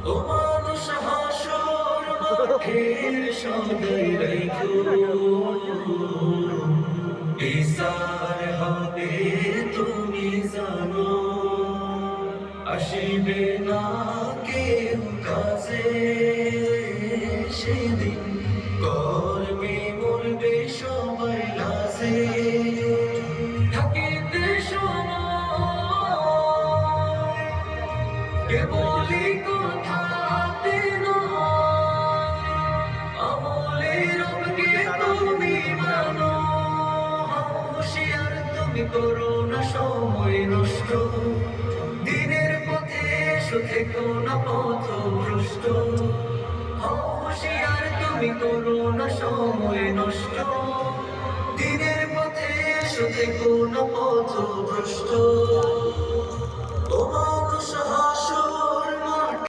ও মানুষ হাসর মাঠের সদাই রাইখো, বিচার হবে তুমি জানো, আসিবে না কেউ কাছে সেদিন, কর্মে মরবে সবাই লাজে। থাকিতে সময় কেবলই কথাতে নয়, আমলে রবকে তুমি মানো, হুঁশিয়ার তুমি করো না সময় নষ্ট, দিনের পথে এসো থেকো না পথভ্রষ্ট, হুঁশিয়ার তুমি করো না সময় নষ্ট, দিনের পথে এসো থেকো না পথভ্রষ্ট। ও মানুষ হাসো